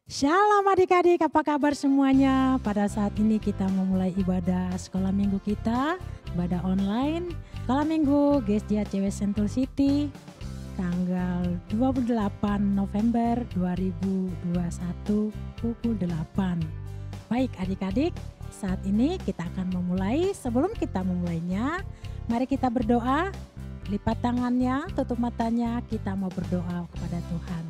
Shalom adik-adik, apa kabar semuanya? Pada saat ini kita memulai ibadah sekolah minggu kita, ibadah online, sekolah minggu GSJ ACW Sentul City, tanggal 28 November 2021 pukul 8. Baik adik-adik, saat ini kita akan memulai. Sebelum kita memulainya, mari kita berdoa. Lipat tangannya, tutup matanya, kita mau berdoa kepada Tuhan.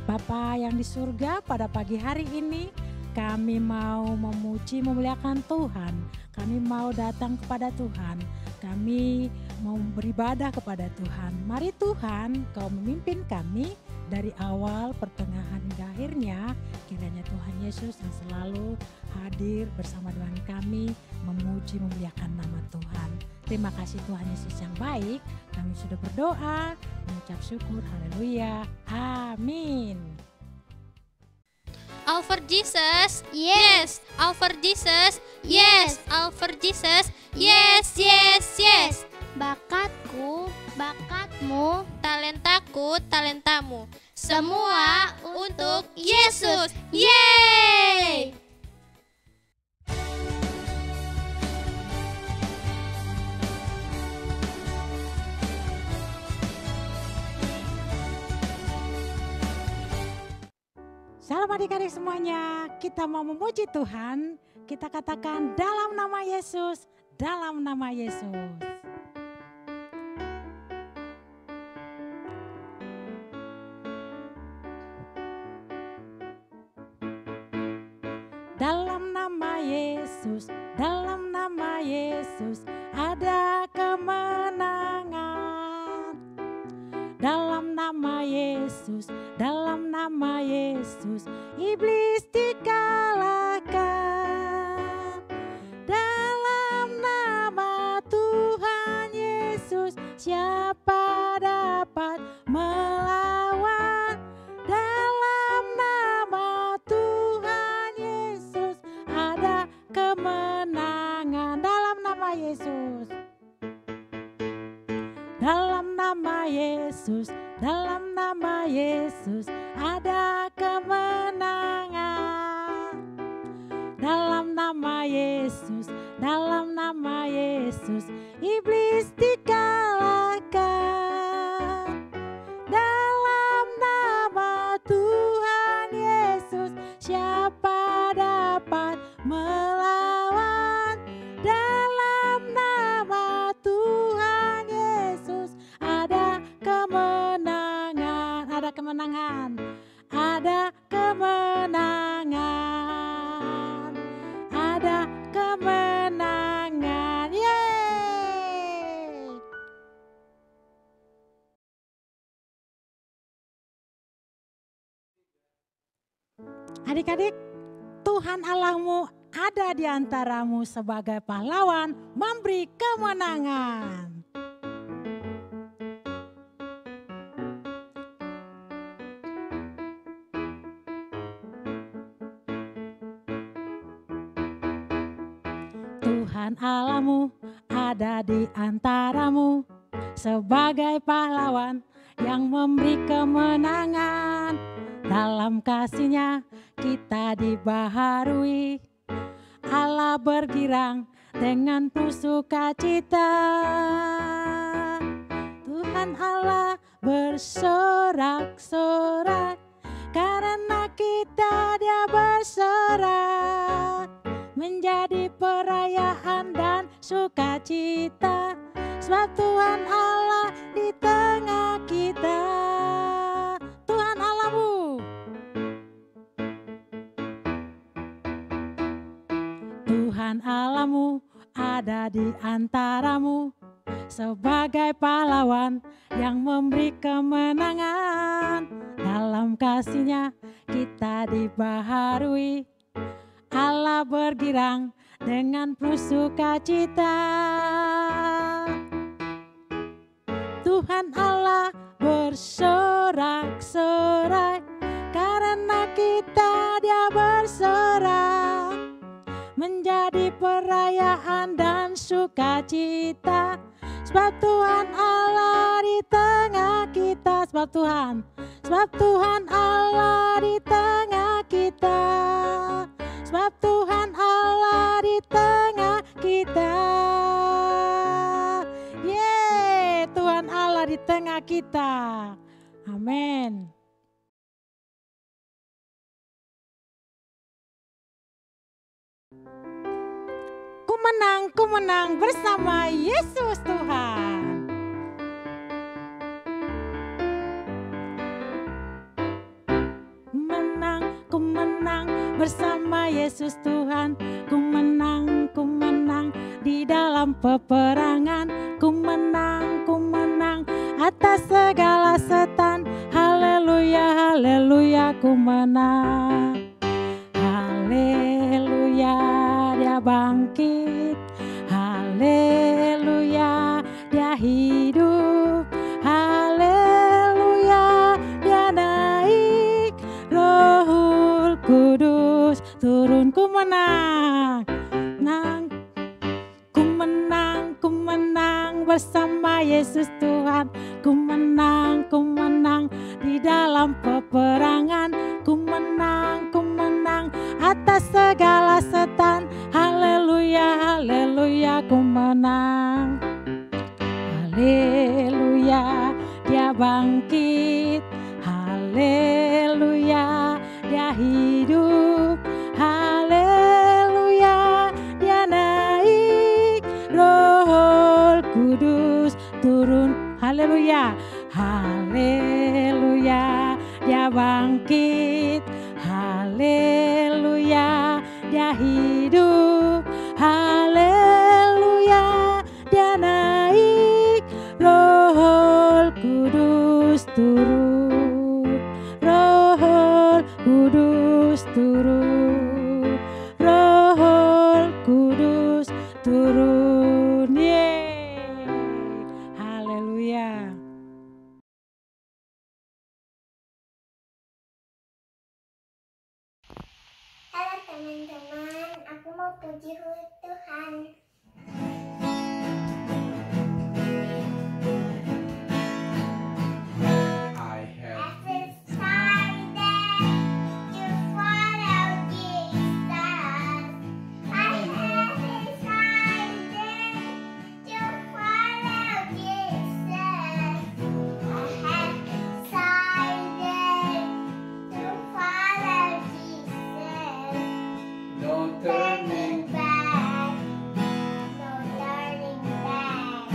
Bapa yang di surga, pada pagi hari ini kami mau memuji memuliakan Tuhan. Kami mau datang kepada Tuhan. Kami mau beribadah kepada Tuhan. Mari Tuhan, Kau memimpin kami dari awal, pertengahan hingga akhirnya. Kiranya Tuhan Yesus yang selalu hadir bersama dengan kami, memuji memuliakan nama Tuhan. Terima kasih Tuhan Yesus yang baik. Kami sudah berdoa, mengucap syukur, haleluya, amin. All for Jesus, yes. All for Jesus, yes. All for Jesus, yes, yes, yes. Bakatku, bakatmu, Talentaku, talentamu. Semua untuk Yesus, yeay! Salam adik-adik semuanya, kita mau memuji Tuhan. Kita katakan dalam nama Yesus, dalam nama Yesus. Dalam nama Yesus, dalam nama Yesus ada kemenangan. Dalam nama Yesus, dalam nama Yesus iblis dikalahkan. Dalam nama Tuhan Yesus siapa dapat melawan? Dalam nama Tuhan Yesus ada kemenangan. Dalam nama Yesus, dalam nama Yesus, dalam nama Yesus ada kemenangan. Dalam nama Yesus, dalam nama Yesus iblis dikalahkan. Dalam nama Tuhan Yesus siapa dapat melawan? Dalam nama Tuhan Yesus ada kemenangan, ada kemenangan, ada kemenangan, ada kemenangan, yeay! Adik-adik, Tuhan Allahmu ada di antaramu sebagai pahlawan memberi kemenangan. Tuhan Allahmu ada di antaramu sebagai pahlawan yang memberi kemenangan. Dalam kasih-Nya kita dibaharui. Allah bergirang dengan penuh sukacita. Tuhan Allah bersorak-sorak karena kita Dia bersorak. Menjadi perayaan dan sukacita, sebab Tuhan Allah di tengah kita. Tuhan Allahmu, Tuhan Allahmu ada di antaramu sebagai pahlawan yang memberi kemenangan. Dalam kasih-Nya kita dibaharui. Allah bergirang dengan penuh sukacita. Tuhan Allah bersorak-sorak karena kita Dia bersorak. Menjadi perayaan dan sukacita, sebab Tuhan Allah di tengah kita. Sebab Tuhan Allah di tengah kita. ku menang bersama Yesus Tuhan. Ku menang bersama Yesus Tuhan. Ku menang di dalam peperangan. Ku menang atas segala setan. Haleluya, haleluya, ku menang. Haleluya, dia bangkit. Haleluya, dia hidup. Haleluya, dia naik. Roh Kudus turun. Ku menang. Ku menang bersama Yesus Tuhan. Ku menang di dalam peperangan. Ku menang atas segala setan. Haleluya, haleluya, ku menang. Haleluya, dia bangkit. Haleluya, dia hidup. Haleluya, dia naik. Roh Kudus turun. Haleluya, haleluya, dia bangkit. Haleluya, dia hidup. Haleluya, dia naik. Roh Kudus turun. Roh Kudus turun. Roh Kudus turun. Yeay. Haleluya. Halo teman-teman, aku mau puji Tuhan. One more time. I have decided to follow Jesus. I have decided to follow Jesus. I have decided to follow Jesus. No turning back. No turning back.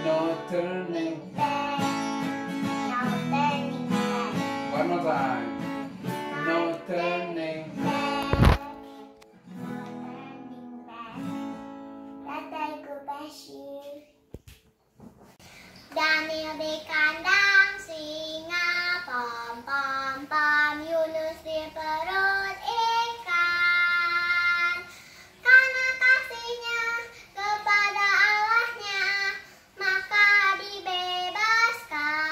no turning. back. No turning back. One more time. No turning. back. No turning back. That I go bless you. Daniel di kandang singa, pom pom pom, Yunus di perut ikan. Karena kasihnya kepada Allahnya, maka dibebaskan.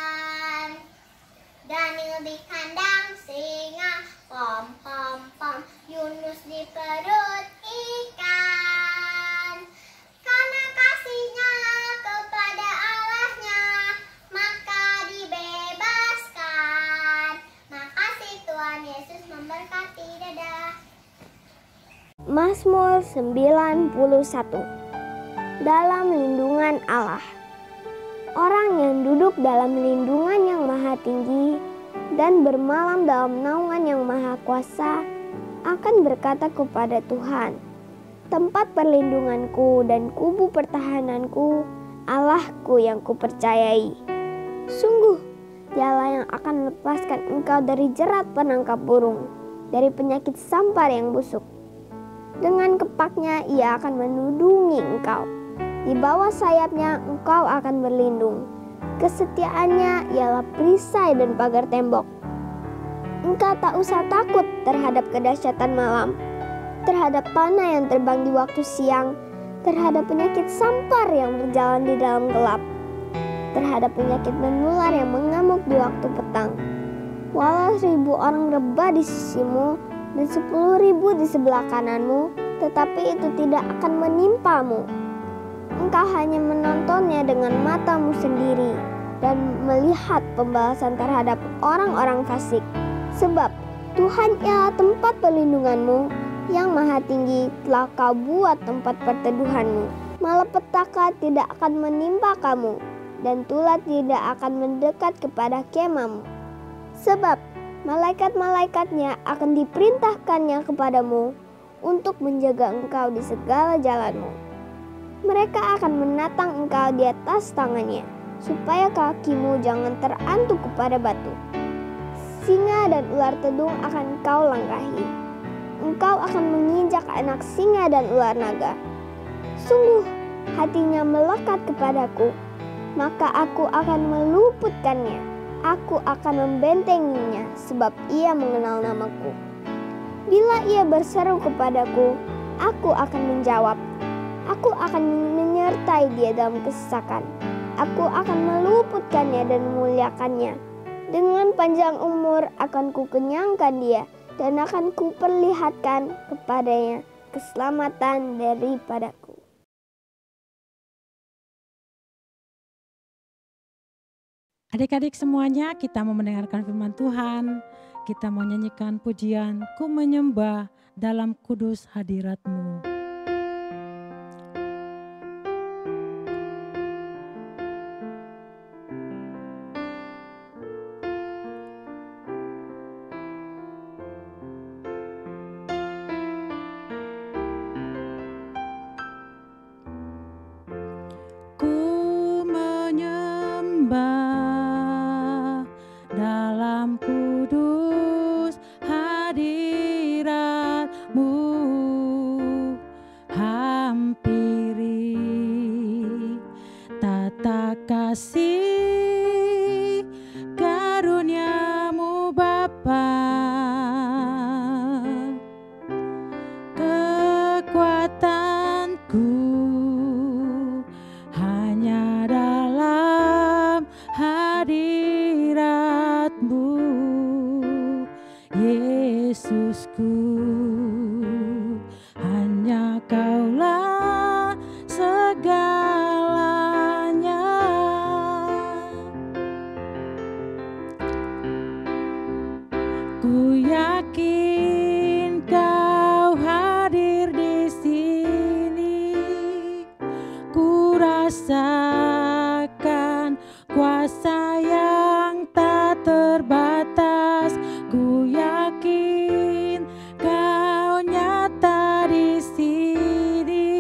Daniel di kandang singa, pom pom pom, Yunus di perut ikan. Karena kasihnya kepada Allahnya, maka dibebaskan. Makasih Tuhan Yesus memberkati. Dadah. Mazmur 91. Dalam lindungan Allah. Orang yang duduk dalam lindungan yang maha tinggi dan bermalam dalam naungan yang maha kuasa akan berkata kepada Tuhan, tempat perlindunganku dan kubu pertahananku, Allahku yang kupercayai. Sungguh, Dialah yang akan melepaskan engkau dari jerat penangkap burung, dari penyakit sampar yang busuk. Dengan kepaknya ia akan menudungi engkau. Di bawah sayapnya engkau akan berlindung. Kesetiaannya ialah perisai dan pagar tembok. Engkau tak usah takut terhadap kedahsyatan malam, terhadap panah yang terbang di waktu siang, terhadap penyakit sampar yang berjalan di dalam gelap, terhadap penyakit menular yang mengamuk di waktu petang. Walau 1000 orang rebah di sisimu dan 10.000 di sebelah kananmu, tetapi itu tidak akan menimpamu. engkau hanya menontonnya dengan matamu sendiri dan melihat pembalasan terhadap orang-orang fasik. Sebab Tuhan ialah tempat perlindunganmu, yang maha tinggi telah kau buat tempat perteduhanmu. Malapetaka tidak akan menimpa kamu, dan tulah tidak akan mendekat kepada kemahmu. Sebab malaikat-malaikatnya akan diperintahkannya kepadamu untuk menjaga engkau di segala jalanmu. Mereka akan menatang engkau di atas tangannya, supaya kakimu jangan terantuk kepada batu. Singa dan ular tedung akan kau langkahi. Engkau akan menginjak anak singa dan ular naga. Sungguh hatinya melekat kepadaku, maka aku akan meluputkannya. Aku akan membentenginya, sebab ia mengenal namaku. Bila ia berseru kepadaku, aku akan menjawab. Aku akan menyertai dia dalam kesesakan. Aku akan meluputkannya dan memuliakannya. Dengan panjang umur akan kukenyangkan dia, dan akan kuperlihatkan kepadanya keselamatan daripadaku. Adik-adik semuanya, kita mau mendengarkan firman Tuhan. Kita mau nyanyikan pujian, ku menyembah dalam kudus hadirat-Mu. Dalam kudus hadirat-Mu, hampiri tata kasih karunia-Mu Bapa. Kekuatanku hanya dalam hadirat-Mu, Yesusku. Hanya Kaulah segalanya. Ku yakin Kau hadir di sini. Ku rasakan kuasa yang tak terbatas. Ku yakin Kau nyata di sini.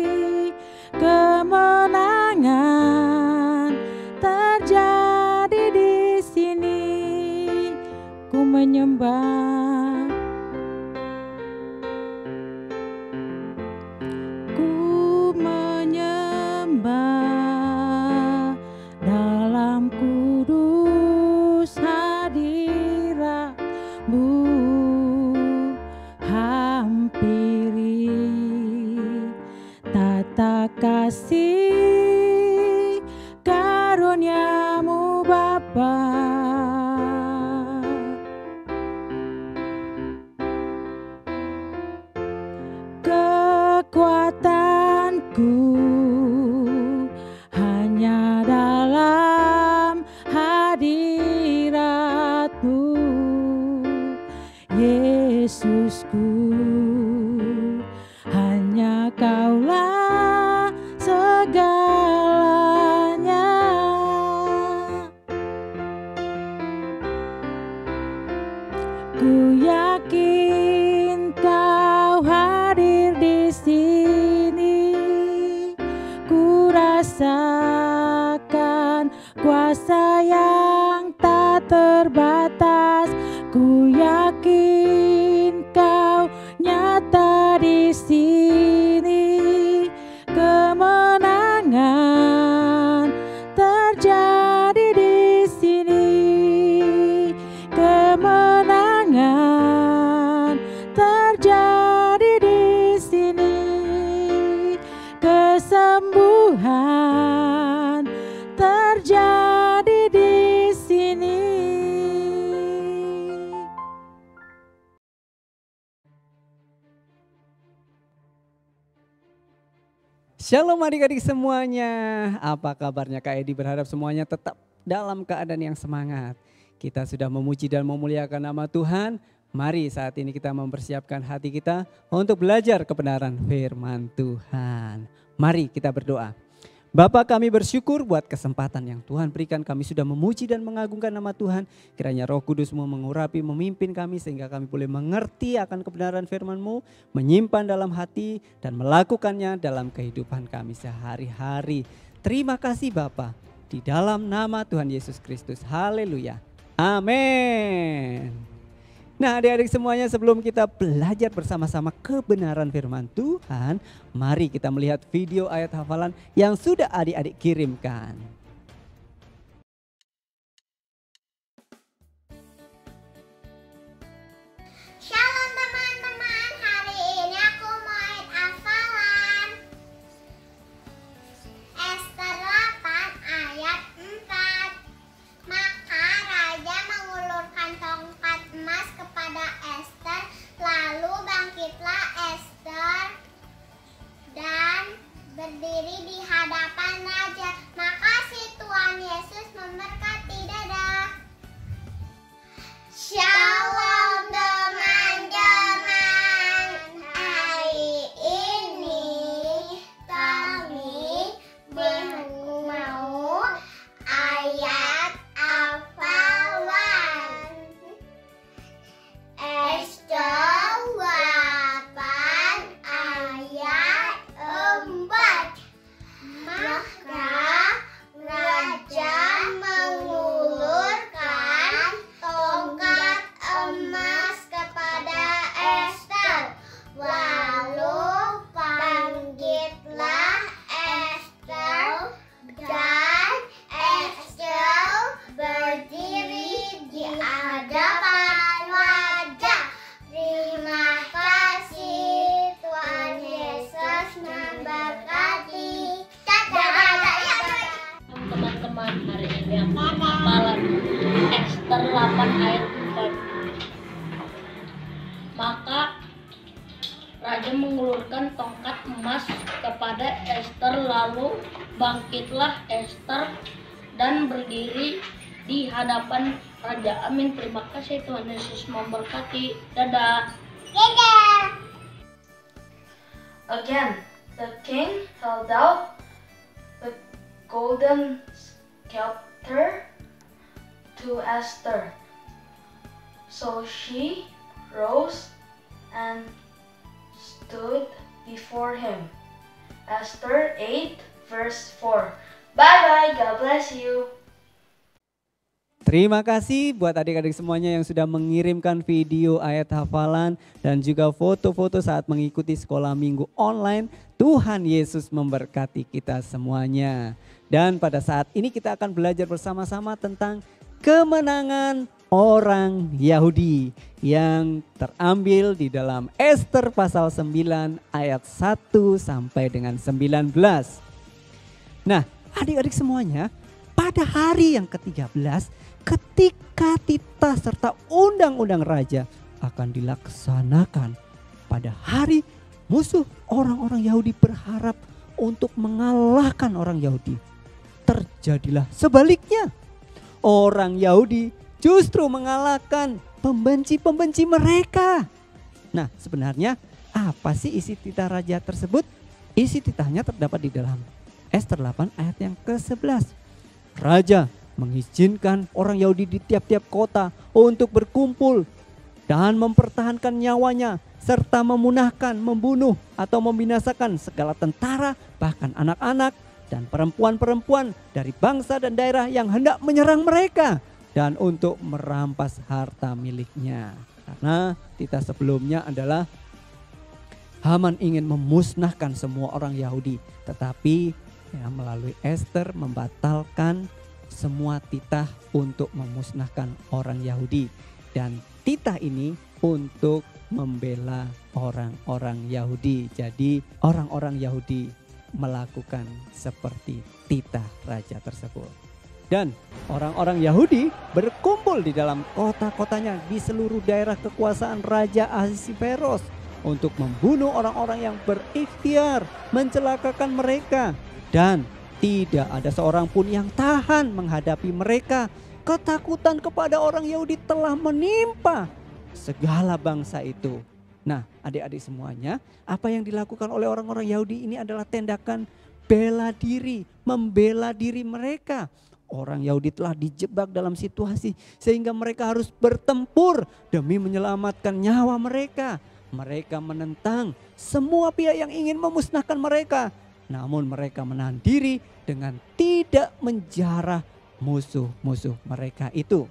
Kemenangan terjadi di sini. Ku menyembah, ku menyembah dalam kudus hadirat-Mu, hampiri tata kasih karunia-Mu Bapa. Kekuatanku hanya dalam hadirat-Mu, Yesusku. Hanya Kaulah segalanya. Ku yakin Kau hadir di sini. Ku rasakan kuasa yang tak terbatas. Ku yakin Kau nyata di sini. Shalom adik-adik semuanya. Apa kabarnya Kak Edi? Berharap semuanya tetap dalam keadaan yang semangat. Kita sudah memuji dan memuliakan nama Tuhan. Mari saat ini kita mempersiapkan hati kita untuk belajar kebenaran firman Tuhan. Mari kita berdoa. Bapa, kami bersyukur buat kesempatan yang Tuhan berikan. Kami sudah memuji dan mengagungkan nama Tuhan. Kiranya Roh Kudus-Mu mengurapi, memimpin kami sehingga kami boleh mengerti akan kebenaran firman-Mu, menyimpan dalam hati dan melakukannya dalam kehidupan kami sehari-hari. Terima kasih Bapa, di dalam nama Tuhan Yesus Kristus. Haleluya. Amin. Nah adik-adik semuanya, sebelum kita belajar bersama-sama kebenaran firman Tuhan, mari kita melihat video ayat hafalan yang sudah adik-adik kirimkan. Shalom teman-teman, hari ini aku mau ayat hafalan Ester 8 ayat 4. Maka raja mengulurkan tongkat emas kepada Ester, lalu bangkitlah Ester dan berdiri di hadapan raja. Makasih Tuhan Yesus memberkati. Dadah. Shalom teman-teman, hari ini kami mau ayat hafalan Ester 8 ayat 4. Maka raja mengulurkan tongkat emas kepada Ester, lalu bangkitlah Ester dan Ester berdiri di hadapan raja. Terima kasih, Tuhan Yesus memberkati. Teman-teman, hari ini aku hafalan Ester 8 ayat 4. Maka raja mengulurkan tongkat emas kepada Ester, lalu bangkitlah Ester dan berdiri di hadapan raja. Amin. Terima kasih, Tuhan Yesus memberkati. Dadah. Again, the king held out the golden scepter to Esther. So she rose and stood before him. Esther 8 verse 4. Bye-bye, God bless you. Terima kasih buat adik-adik semuanya yang sudah mengirimkan video ayat hafalan dan juga foto-foto saat mengikuti sekolah minggu online. Tuhan Yesus memberkati kita semuanya. Dan pada saat ini kita akan belajar bersama-sama tentang kemenangan orang Yahudi yang terambil di dalam Ester pasal 9 ayat 1 sampai dengan 19. Nah, adik-adik semuanya, pada hari yang ke-13 ketika titah serta undang-undang raja akan dilaksanakan, pada hari musuh orang-orang Yahudi berharap untuk mengalahkan orang Yahudi, terjadilah sebaliknya. Orang Yahudi justru mengalahkan pembenci-pembenci mereka. Nah, sebenarnya apa sih isi titah raja tersebut? Isi titahnya terdapat di dalam Ester 8 ayat yang ke-11. Raja mengizinkan orang Yahudi di tiap-tiap kota untuk berkumpul dan mempertahankan nyawanya serta memunahkan, membunuh atau membinasakan segala tentara, bahkan anak-anak dan perempuan-perempuan dari bangsa dan daerah yang hendak menyerang mereka, dan untuk merampas harta miliknya. Karena titah sebelumnya adalah Haman ingin memusnahkan semua orang Yahudi, tetapi melalui Ester membatalkan semua titah untuk memusnahkan orang Yahudi. Dan titah ini untuk membela orang-orang Yahudi. Jadi orang-orang Yahudi melakukan seperti titah raja tersebut. Dan orang-orang Yahudi berkumpul di dalam kota-kotanya di seluruh daerah kekuasaan Raja Ahasveros. untuk membunuh orang-orang yang berikhtiar mencelakakan mereka. Dan tidak ada seorang pun yang tahan menghadapi mereka. Ketakutan kepada orang Yahudi telah menimpa segala bangsa itu. Nah, adik-adik semuanya, apa yang dilakukan oleh orang-orang Yahudi ini adalah tindakan bela diri, membela diri mereka. Orang Yahudi telah dijebak dalam situasi sehingga mereka harus bertempur demi menyelamatkan nyawa mereka. Mereka menentang semua pihak yang ingin memusnahkan mereka. Namun mereka menahan diri dengan tidak menjarah musuh-musuh mereka itu.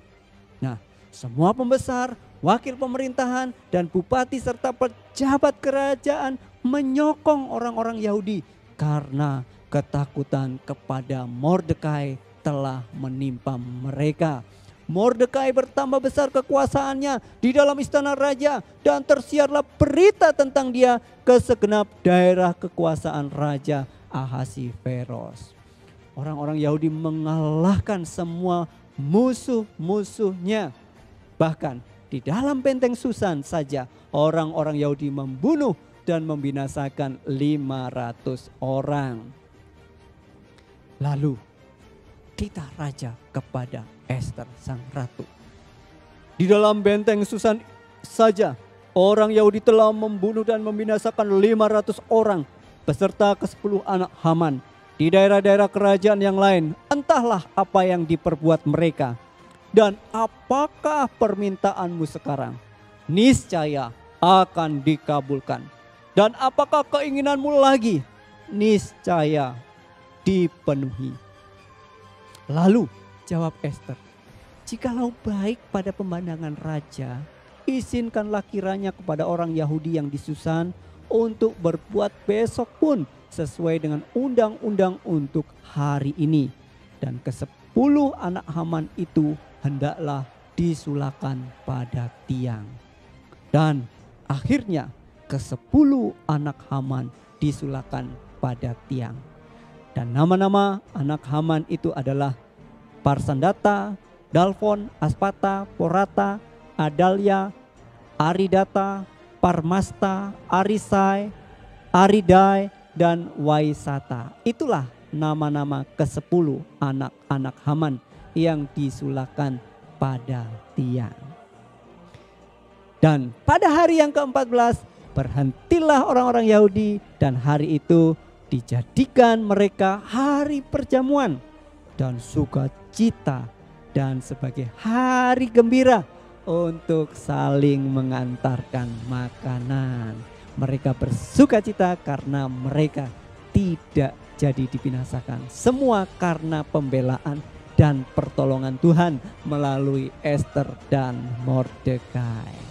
Nah, semua pembesar, wakil pemerintahan, dan bupati serta pejabat kerajaan menyokong orang-orang Yahudi karena ketakutan kepada Mordekai telah menimpa mereka. Mordekai bertambah besar kekuasaannya di dalam istana raja dan tersiarlah berita tentang dia ke segenap daerah kekuasaan Raja Ahasveros. Orang-orang Yahudi mengalahkan semua musuh-musuhnya. Bahkan di dalam benteng Susan saja orang-orang Yahudi membunuh dan membinasakan 500 orang. Lalu kita raja kepada Ester sang ratu. Di dalam benteng Susan saja orang Yahudi telah membunuh dan membinasakan 500 orang beserta ke-10 anak Haman. Di daerah-daerah kerajaan yang lain entahlah apa yang diperbuat mereka. Dan apakah permintaanmu sekarang? Niscaya akan dikabulkan. Dan apakah keinginanmu lagi? Niscaya dipenuhi. Lalu jawab Ester, jikalau baik pada pemandangan raja, izinkanlah kiranya kepada orang Yahudi yang di Susan untuk berbuat besok pun sesuai dengan undang-undang untuk hari ini. Dan ke-10 anak Haman itu hendaklah disulakan pada tiang. Dan akhirnya ke-10 anak Haman disulakan pada tiang. Dan nama-nama anak Haman itu adalah Parsandata, Dalfon, Aspata, Porata, Adalia, Aridata, Parmasta, Arisai, Aridai, dan Waisata. Itulah nama-nama ke-10 anak-anak Haman yang disulakan pada tiang. Dan pada hari yang ke-14 berhentilah orang-orang Yahudi dan hari itu dijadikan mereka hari perjamuan dan sukacita dan sebagai hari gembira untuk saling mengantarkan makanan. Mereka bersukacita karena mereka tidak jadi dibinasakan. Semua karena pembelaan dan pertolongan Tuhan melalui Ester dan Mordekai.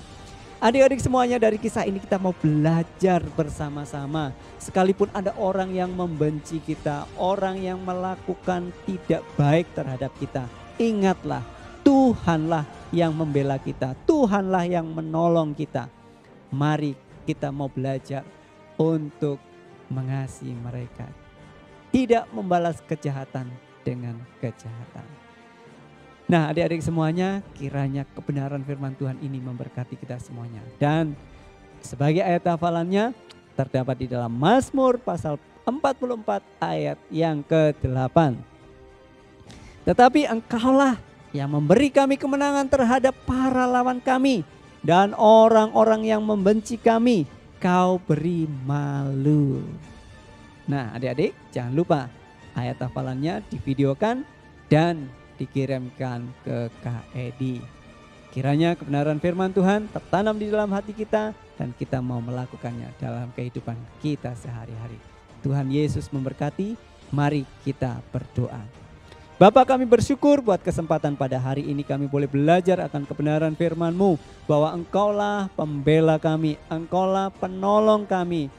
Adik-adik semuanya, dari kisah ini kita mau belajar bersama-sama. Sekalipun ada orang yang membenci kita, orang yang melakukan tidak baik terhadap kita, ingatlah Tuhanlah yang membela kita, Tuhanlah yang menolong kita. Mari kita mau belajar untuk mengasihi mereka, tidak membalas kejahatan dengan kejahatan. Nah, adik-adik semuanya, kiranya kebenaran firman Tuhan ini memberkati kita semuanya. Dan sebagai ayat hafalannya terdapat di dalam Mazmur pasal 44 ayat yang ke-8. Tetapi engkaulah yang memberi kami kemenangan terhadap para lawan kami, dan orang-orang yang membenci kami kau beri malu. Nah, adik-adik jangan lupa ayat hafalannya divideokan dan dikirimkan ke KED. Kiranya kebenaran firman Tuhan tertanam di dalam hati kita dan kita mau melakukannya dalam kehidupan kita sehari-hari. Tuhan Yesus memberkati. Mari kita berdoa. Bapa, kami bersyukur buat kesempatan pada hari ini kami boleh belajar akan kebenaran firman-Mu, bahwa Engkaulah pembela kami, Engkaulah penolong kami,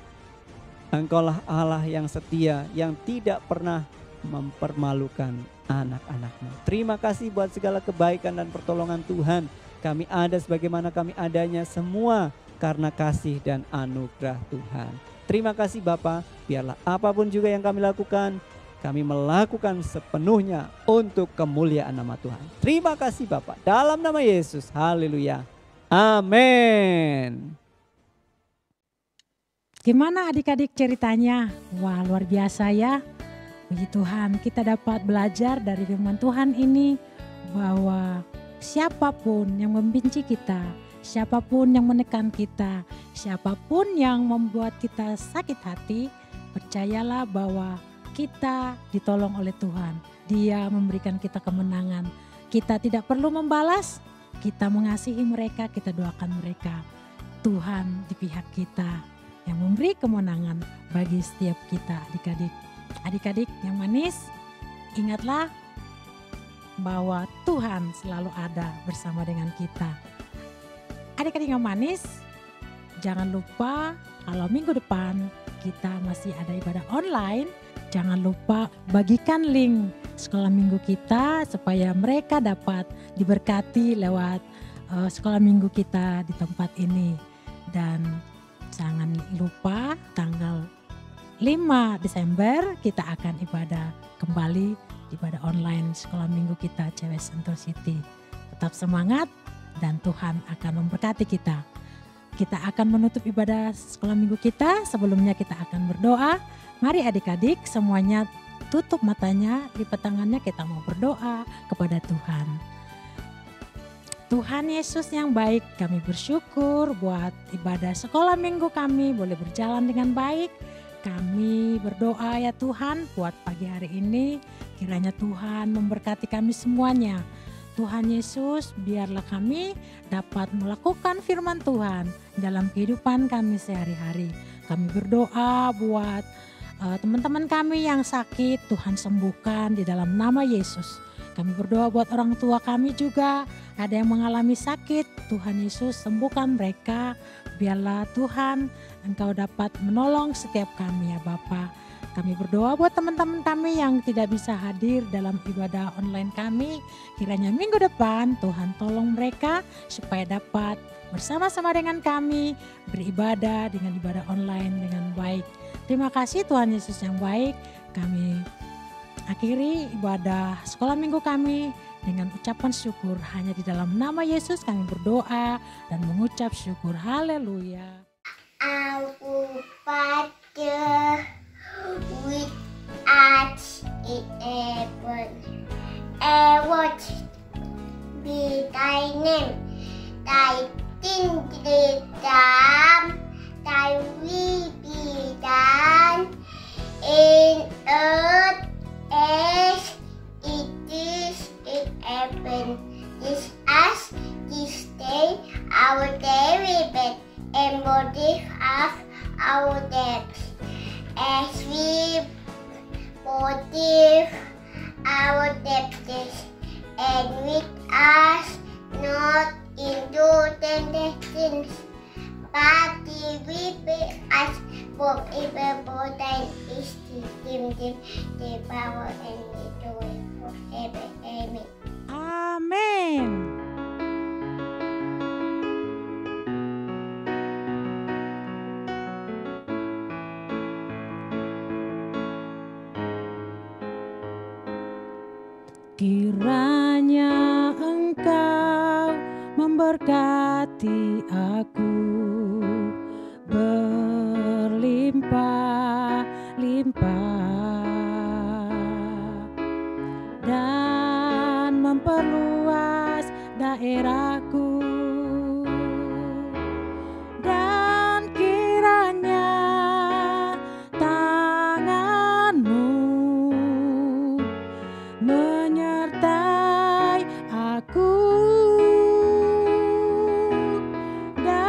Engkaulah Allah yang setia, yang tidak pernah mempermalukan anak-anak-Mu. Terima kasih buat segala kebaikan dan pertolongan Tuhan. Kami ada sebagaimana kami adanya semua karena kasih dan anugerah Tuhan. Terima kasih Bapa, biarlah apapun juga yang kami lakukan, kami melakukan sepenuhnya untuk kemuliaan nama Tuhan. Terima kasih Bapa, dalam nama Yesus, haleluya, amin. Gimana adik-adik ceritanya? Wah, luar biasa ya. Puji Tuhan, kita dapat belajar dari firman Tuhan ini bahwa siapapun yang membenci kita, siapapun yang menekan kita, siapapun yang membuat kita sakit hati, percayalah bahwa kita ditolong oleh Tuhan. Dia memberikan kita kemenangan. Kita tidak perlu membalas, kita mengasihi mereka, kita doakan mereka. Tuhan di pihak kita yang memberi kemenangan bagi setiap kita adik-adik. Adik-adik yang manis, ingatlah bahwa Tuhan selalu ada bersama dengan kita. Adik-adik yang manis, jangan lupa kalau minggu depan kita masih ada ibadah online. Jangan lupa bagikan link sekolah minggu kita supaya mereka dapat diberkati lewat sekolah minggu kita di tempat ini. Dan jangan lupa tanggal 5 Desember kita akan ibadah kembali, ibadah online sekolah minggu kita CW Sentul City. Tetap semangat dan Tuhan akan memberkati kita. Kita akan menutup ibadah sekolah minggu kita, sebelumnya kita akan berdoa. Mari adik-adik semuanya tutup matanya, lipat tangannya, kita mau berdoa kepada Tuhan. Tuhan Yesus yang baik, kami bersyukur buat ibadah sekolah minggu kami boleh berjalan dengan baik. Kami berdoa ya Tuhan buat pagi hari ini, kiranya Tuhan memberkati kami semuanya. Tuhan Yesus, biarlah kami dapat melakukan firman Tuhan dalam kehidupan kami sehari-hari. Kami berdoa buat teman-teman kami yang sakit, Tuhan sembuhkan di dalam nama Yesus. Kami berdoa buat orang tua kami juga, ada yang mengalami sakit, Tuhan Yesus sembuhkan mereka. Biarlah Tuhan Engkau dapat menolong setiap kami ya Bapa. Kami berdoa buat teman-teman kami yang tidak bisa hadir dalam ibadah online kami. Kiranya minggu depan Tuhan tolong mereka supaya dapat bersama-sama dengan kami beribadah dengan ibadah online dengan baik. Terima kasih Tuhan Yesus yang baik. Kami akhiri ibadah sekolah minggu kami dengan ucapan syukur. Hanya di dalam nama Yesus kami berdoa dan mengucap syukur. Haleluya. Aku pada with at it heaven. What be thy name? Thy kingdom, thy will be done in earth as it is in heaven. This us this day our daily bread, and forgive us our debts as we forgive our debtors, and lead us not into temptation, but deliver us from evil. For thine is the kingdom, the power, and the joy forever. Amen. Amin. Kiranya Engkau memberkati aku berlimpah-limpah dan memperluas daerahku, dan kiranya tangan-Mu menyertai aku dan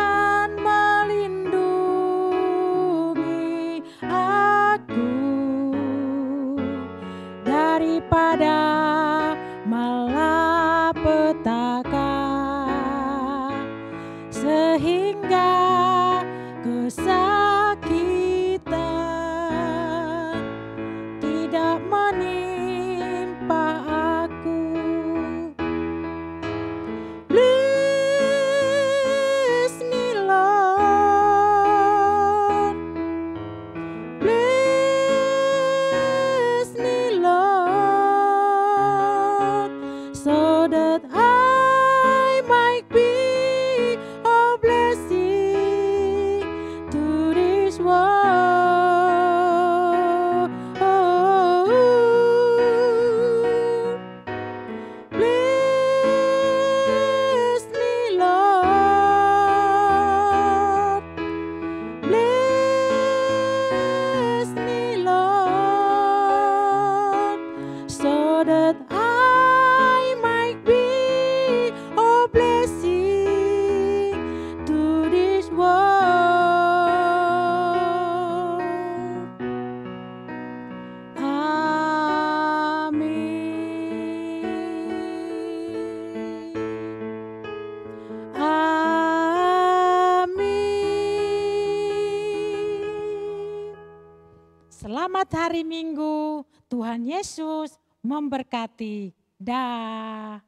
Selamat hari Minggu. Tuhan Yesus memberkati. Dah.